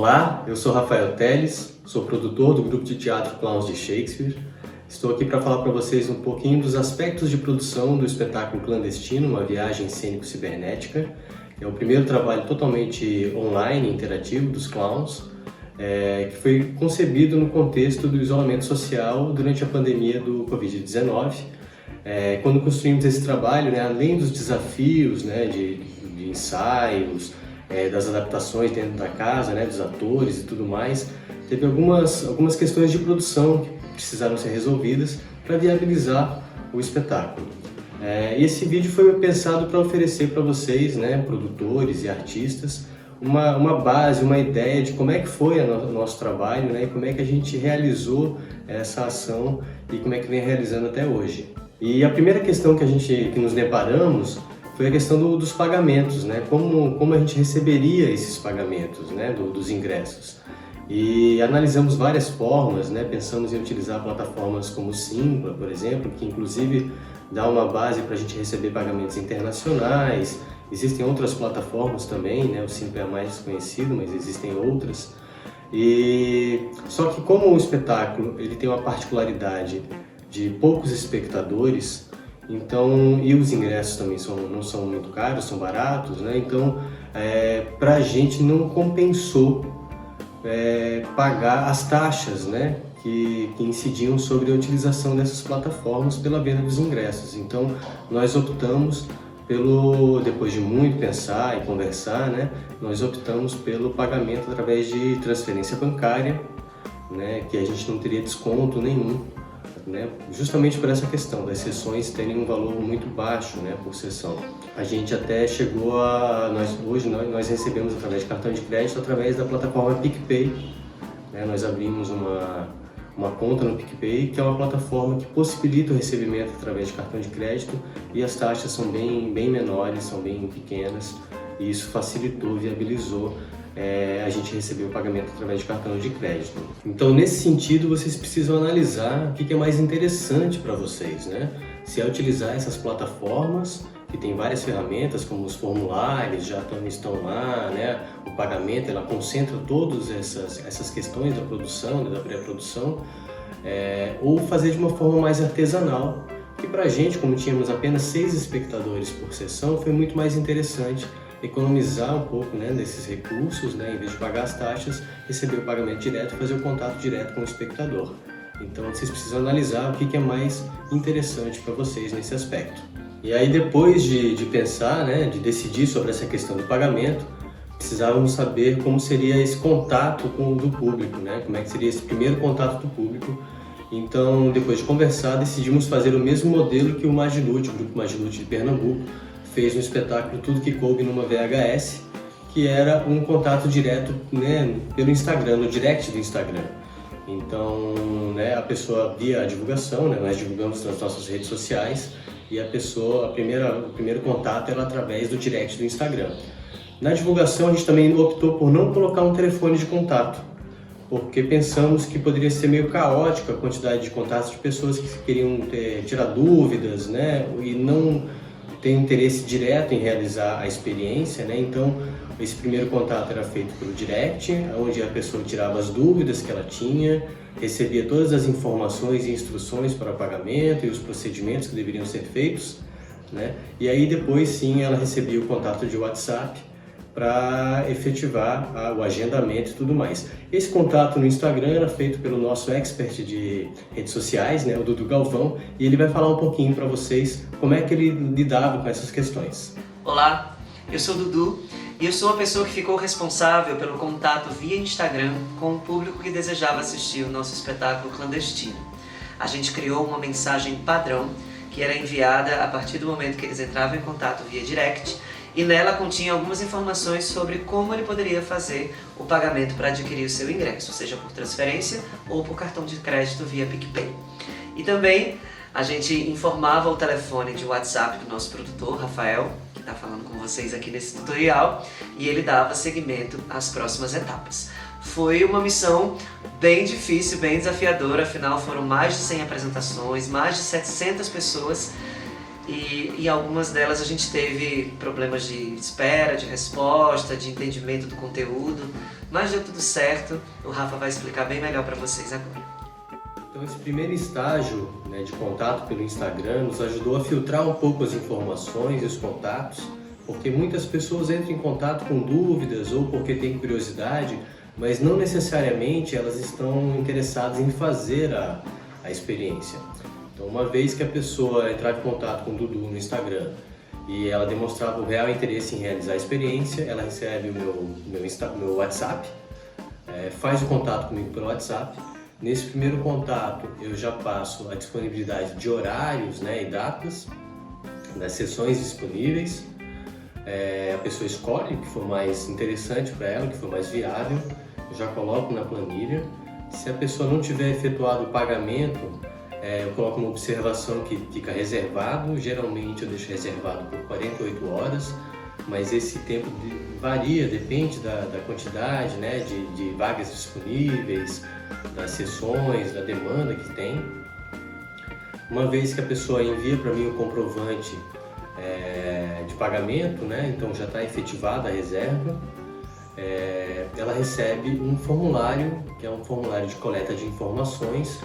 Olá, eu sou Rafael Teles, sou produtor do grupo de teatro Clowns de Shakespeare. Estou aqui para falar para vocês um pouquinho dos aspectos de produção do espetáculo Clandestino, uma viagem cênico-cibernética. É o primeiro trabalho totalmente online, interativo dos clowns, que foi concebido no contexto do isolamento social durante a pandemia do Covid-19. Quando construímos esse trabalho, além dos desafios de ensaios, das adaptações dentro da casa, dos atores e tudo mais, teve algumas questões de produção que precisaram ser resolvidas para viabilizar o espetáculo. E esse vídeo foi pensado para oferecer para vocês, produtores e artistas, uma base, uma ideia de como é que foi o nosso trabalho, e como é que a gente realizou essa ação e como é que vem realizando até hoje. E a primeira questão que nos deparamos foi a questão dos pagamentos, como a gente receberia esses pagamentos, dos ingressos. E analisamos várias formas, pensamos em utilizar plataformas como o Simpla, por exemplo, que inclusive dá uma base para a gente receber pagamentos internacionais. Existem outras plataformas também, o Simpla é a mais conhecido, mas existem outras. Só que como o espetáculo ele tem uma particularidade de poucos espectadores, e os ingressos também não são muito caros, são baratos, então para a gente não compensou pagar as taxas que incidiam sobre a utilização dessas plataformas pela venda dos ingressos. Então nós optamos depois de muito pensar e conversar, nós optamos pelo pagamento através de transferência bancária, que a gente não teria desconto nenhum. Justamente por essa questão das sessões terem um valor muito baixo por sessão. A gente até chegou hoje nós recebemos através de cartão de crédito, através da plataforma PicPay. Nós abrimos uma conta no PicPay, que é uma plataforma que possibilita o recebimento através de cartão de crédito, e as taxas são bem menores, são bem pequenas, e isso facilitou, viabilizou a gente receber o pagamento através de cartão de crédito. Então, nesse sentido, vocês precisam analisar o que é mais interessante para vocês, Se é utilizar essas plataformas, que tem várias ferramentas, como os formulários já estão lá, o pagamento, ela concentra todas essas questões da produção, da pré-produção, ou fazer de uma forma mais artesanal, que para a gente, como tínhamos apenas 6 espectadores por sessão, foi muito mais interessante economizar um pouco desses recursos, em vez de pagar as taxas, receber o pagamento direto e fazer o contato direto com o espectador. Então vocês precisam analisar o que é mais interessante para vocês nesse aspecto. E aí, depois de pensar, de decidir sobre essa questão do pagamento, precisávamos saber como seria esse contato do público, como é que seria esse primeiro contato do público. Então, depois de conversar, decidimos fazer o mesmo modelo que o Magilute, o Grupo Magilute de Pernambuco, fez no espetáculo Tudo Que Coube Numa VHS, que era um contato direto pelo Instagram, no direct do Instagram. Então, a pessoa via a divulgação, nós divulgamos nas nossas redes sociais, e o primeiro contato era através do direct do Instagram. Na divulgação, a gente também optou por não colocar um telefone de contato, porque pensamos que poderia ser meio caótica a quantidade de contatos de pessoas que queriam tirar dúvidas, e não tem interesse direto em realizar a experiência, Então, esse primeiro contato era feito pelo direct, onde a pessoa tirava as dúvidas que ela tinha, recebia todas as informações e instruções para o pagamento e os procedimentos que deveriam ser feitos, E aí depois sim ela recebia o contato de WhatsApp para efetivar o agendamento e tudo mais. Esse contato no Instagram era feito pelo nosso expert de redes sociais, o Dudu Galvão, e ele vai falar um pouquinho para vocês como é que ele lidava com essas questões. Olá, eu sou o Dudu e eu sou a pessoa que ficou responsável pelo contato via Instagram com o público que desejava assistir o nosso espetáculo clandestino. A gente criou uma mensagem padrão que era enviada a partir do momento que eles entravam em contato via direct, e nela continha algumas informações sobre como ele poderia fazer o pagamento para adquirir o seu ingresso, seja por transferência ou por cartão de crédito via PicPay. E também a gente informava o telefone de WhatsApp do nosso produtor, Rafael, que está falando com vocês aqui nesse tutorial, e ele dava seguimento às próximas etapas. Foi uma missão bem difícil, bem desafiadora, afinal foram mais de 100 apresentações, mais de 700 pessoas, e em algumas delas a gente teve problemas de espera, de resposta, de entendimento do conteúdo, mas deu tudo certo. O Rafa vai explicar bem melhor para vocês agora. Então esse primeiro estágio, né, de contato pelo Instagram nos ajudou a filtrar um pouco as informações e os contatos, porque muitas pessoas entram em contato com dúvidas ou porque têm curiosidade, mas não necessariamente elas estão interessadas em fazer a experiência. Então, uma vez que a pessoa entrava em contato com o Dudu no Instagram e ela demonstrava o real interesse em realizar a experiência, ela recebe o meu WhatsApp, faz o contato comigo pelo WhatsApp. Nesse primeiro contato, eu já passo a disponibilidade de horários, né, e datas das sessões disponíveis. A pessoa escolhe o que for mais interessante para ela, o que for mais viável, eu já coloco na planilha. Se a pessoa não tiver efetuado o pagamento, eu coloco uma observação que fica reservado. Geralmente eu deixo reservado por 48 horas, mas esse tempo varia, depende da quantidade, né, de vagas disponíveis, das sessões, da demanda que tem. Uma vez que a pessoa envia para mim o comprovante de pagamento, né, então já está efetivada a reserva, ela recebe um formulário, que é um formulário de coleta de informações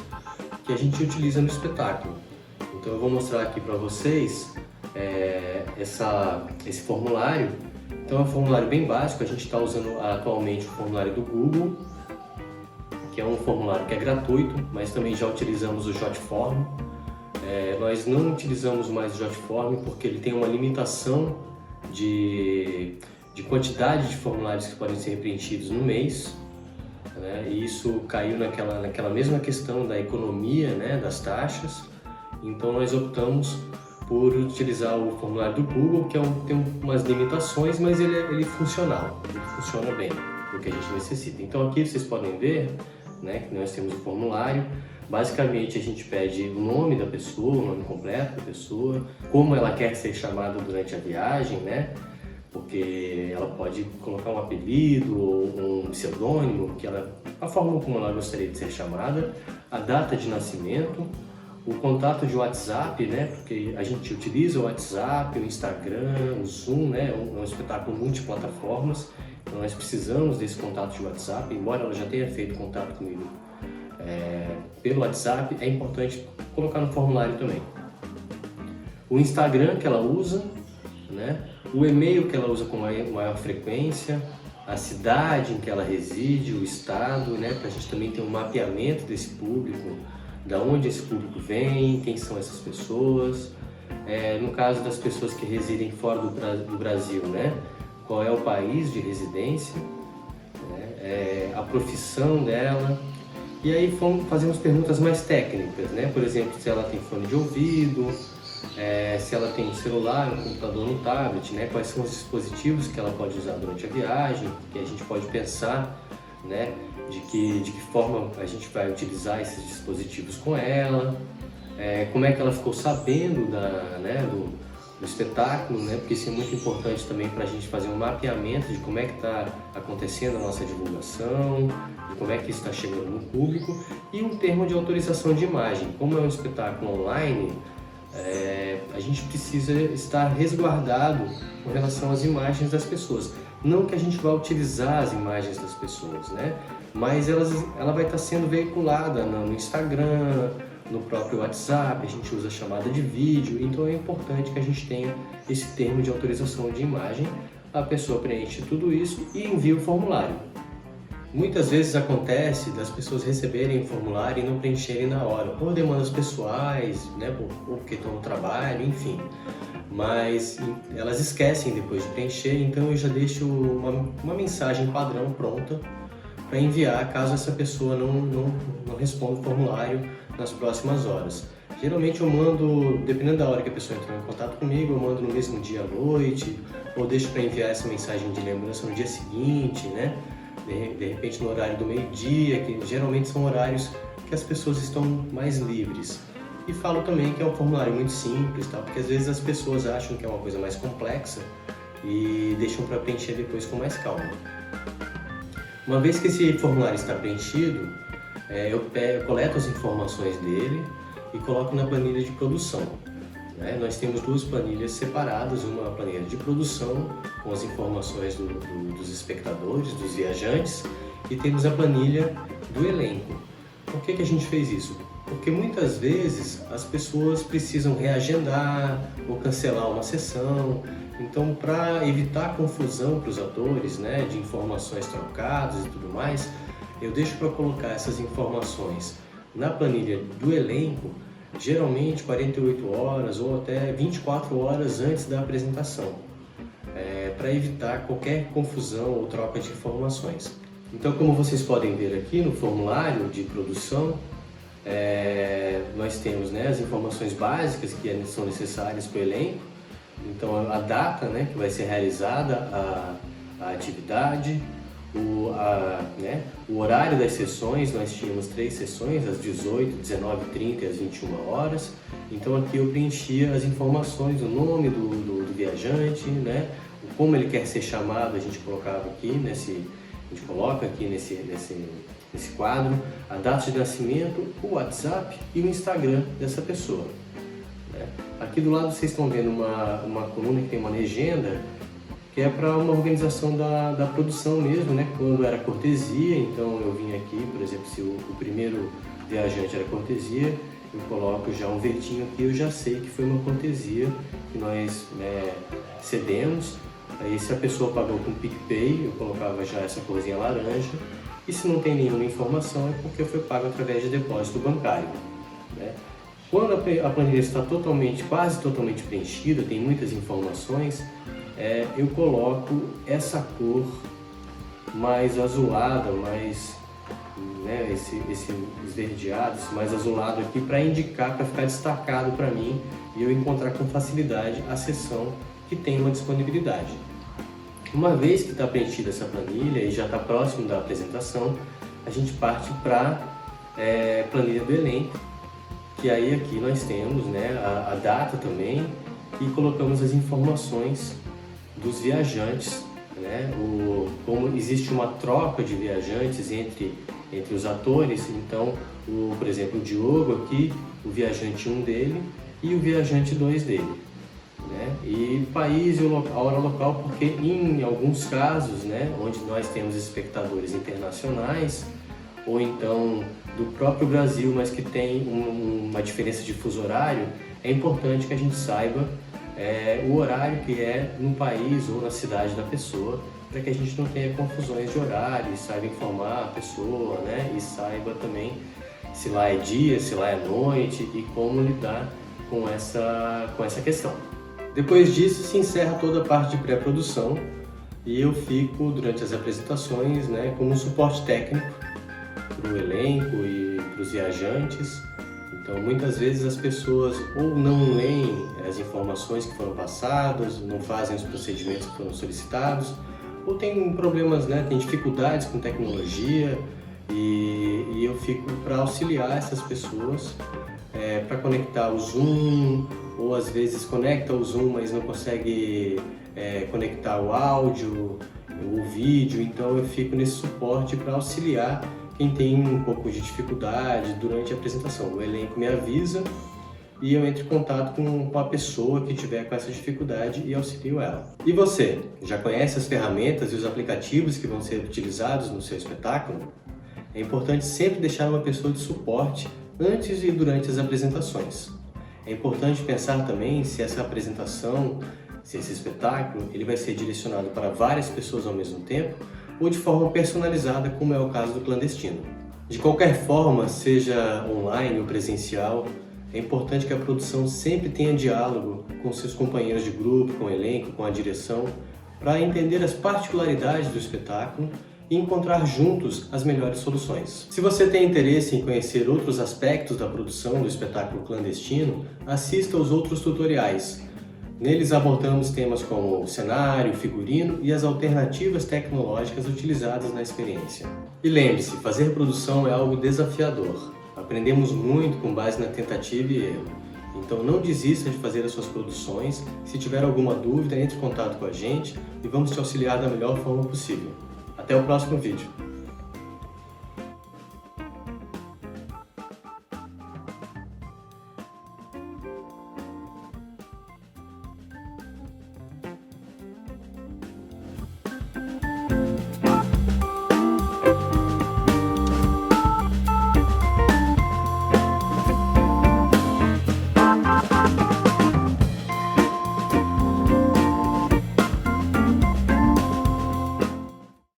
que a gente utiliza no espetáculo. Então eu vou mostrar aqui para vocês esse formulário. Então é um formulário bem básico, a gente está usando atualmente o formulário do Google, que é um formulário que é gratuito, mas também já utilizamos o Jotform. Nós não utilizamos mais o Jotform porque ele tem uma limitação de quantidade de formulários que podem ser preenchidos no mês, né? E isso caiu naquela mesma questão da economia, né, das taxas. Então nós optamos por utilizar o formulário do Google, que tem umas limitações, mas ele é funcional, ele funciona bem, o que a gente necessita. Então aqui vocês podem ver, né, que nós temos o formulário. Basicamente a gente pede o nome da pessoa, o nome completo da pessoa, como ela quer ser chamada durante a viagem, né? Porque ela pode colocar um apelido ou um pseudônimo, a forma como ela gostaria de ser chamada, a data de nascimento, o contato de WhatsApp, né? Porque a gente utiliza o WhatsApp, o Instagram, o Zoom, né? É um espetáculo multiplataformas, então nós precisamos desse contato de WhatsApp, embora ela já tenha feito contato comigo pelo WhatsApp, é importante colocar no formulário também. O Instagram que ela usa, né? O e-mail que ela usa com maior frequência, a cidade em que ela reside, o estado, né? Para a gente também ter um mapeamento desse público, da onde esse público vem, quem são essas pessoas. No caso das pessoas que residem fora do Brasil, né? Qual é o país de residência, né? A profissão dela. E aí fazemos perguntas mais técnicas, né? Por exemplo, se ela tem fone de ouvido, se ela tem um celular, um computador, um tablet, né? Quais são os dispositivos que ela pode usar durante a viagem, que a gente pode pensar, né? De que forma a gente vai utilizar esses dispositivos com ela, como é que ela ficou sabendo do espetáculo, né? Porque isso é muito importante também para a gente fazer um mapeamento de como é que está acontecendo a nossa divulgação, de como é que está chegando no público, e um termo de autorização de imagem. Como é um espetáculo online, a gente precisa estar resguardado com relação às imagens das pessoas. Não que a gente vá utilizar as imagens das pessoas, né? Mas ela vai estar sendo veiculada no Instagram, no próprio WhatsApp, a gente usa chamada de vídeo, então é importante que a gente tenha esse termo de autorização de imagem. A pessoa preenche tudo isso e envia o formulário. Muitas vezes acontece das pessoas receberem o formulário e não preencherem na hora, por demandas pessoais, né, ou porque estão no trabalho, enfim. Mas elas esquecem depois de preencher, então eu já deixo uma mensagem padrão pronta para enviar caso essa pessoa não responda o formulário nas próximas horas. Geralmente eu mando, dependendo da hora que a pessoa entrar em contato comigo, eu mando no mesmo dia à noite, ou deixo para enviar essa mensagem de lembrança no dia seguinte, né? De repente no horário do meio-dia, que geralmente são horários que as pessoas estão mais livres. E falo também que é um formulário muito simples, tá? Porque às vezes as pessoas acham que é uma coisa mais complexa e deixam para preencher depois com mais calma. Uma vez que esse formulário está preenchido, eu coleto as informações dele e coloco na planilha de produção. né? Nós temos duas planilhas separadas, uma planilha de produção com as informações dos espectadores, dos viajantes, e temos a planilha do elenco. Por que a gente fez isso? Porque muitas vezes as pessoas precisam reagendar ou cancelar uma sessão. Então, para evitar confusão para os atores, né, de informações trocadas e tudo mais, eu deixo para colocar essas informações na planilha do elenco, geralmente 48 horas ou até 24 horas antes da apresentação, para evitar qualquer confusão ou troca de informações. Então, como vocês podem ver aqui no formulário de produção, nós temos, né, as informações básicas que são necessárias para o elenco. Então, a data, né, que vai ser realizada a atividade, o horário das sessões. Nós tínhamos 3 sessões, às 18, 19h30 e às 21 horas. Então, aqui eu preenchia as informações, o nome do viajante, né, como ele quer ser chamado, a gente colocava aqui a gente coloca aqui nesse quadro a data de nascimento, o WhatsApp e o Instagram dessa pessoa, né? Aqui do lado vocês estão vendo uma coluna que tem uma legenda, que é para uma organização da produção mesmo, né? Quando era cortesia, então eu vim aqui, por exemplo, se o primeiro viajante era cortesia, eu coloco já um verdinho aqui, eu já sei que foi uma cortesia que nós cedemos. Aí se a pessoa pagou com PicPay, eu colocava já essa corzinha laranja. E se não tem nenhuma informação, é porque foi pago através de depósito bancário, né? Quando a planilha está quase totalmente preenchida, tem muitas informações, eu coloco essa cor mais azulada, mais, né, esse esverdeado, esse mais azulado aqui, para indicar, para ficar destacado para mim e eu encontrar com facilidade a sessão que tem uma disponibilidade. Uma vez que está preenchida essa planilha e já está próximo da apresentação, a gente parte para a planilha do elenco, que aí aqui nós temos, né, a data também, e colocamos as informações dos viajantes, né, como existe uma troca de viajantes entre os atores. Então, por exemplo, o Diogo aqui, o viajante 1 dele e o viajante 2 dele, né? E país e a hora local, porque em alguns casos, né, onde nós temos espectadores internacionais ou então do próprio Brasil, mas que tem uma diferença de fuso horário, é importante que a gente saiba o horário que é no país ou na cidade da pessoa, para que a gente não tenha confusões de horário, e saiba informar a pessoa, né, e saiba também se lá é dia, se lá é noite e como lidar com essa questão. Depois disso se encerra toda a parte de pré-produção e eu fico durante as apresentações, né, como um suporte técnico para o elenco e para os viajantes. Então muitas vezes as pessoas ou não leem as informações que foram passadas, não fazem os procedimentos que foram solicitados, ou tem problemas, né, tem dificuldades com tecnologia e eu fico para auxiliar essas pessoas para conectar o Zoom, ou às vezes conecta o Zoom, mas não consegue conectar o áudio, o vídeo. Então eu fico nesse suporte para auxiliar quem tem um pouco de dificuldade durante a apresentação. O elenco me avisa e eu entro em contato com a pessoa que tiver com essa dificuldade e auxilio ela. E você, já conhece as ferramentas e os aplicativos que vão ser utilizados no seu espetáculo? É importante sempre deixar uma pessoa de suporte antes e durante as apresentações. É importante pensar também se essa apresentação, se esse espetáculo, ele vai ser direcionado para várias pessoas ao mesmo tempo ou de forma personalizada, como é o caso do Clandestino. De qualquer forma, seja online ou presencial, é importante que a produção sempre tenha diálogo com seus companheiros de grupo, com o elenco, com a direção, para entender as particularidades do espetáculo e encontrar juntos as melhores soluções. Se você tem interesse em conhecer outros aspectos da produção do espetáculo Clandestino, assista aos outros tutoriais. Neles abordamos temas como cenário, figurino e as alternativas tecnológicas utilizadas na experiência. E lembre-se, fazer produção é algo desafiador. Aprendemos muito com base na tentativa e erro. Então não desista de fazer as suas produções. Se tiver alguma dúvida, entre em contato com a gente e vamos te auxiliar da melhor forma possível. Até o próximo vídeo.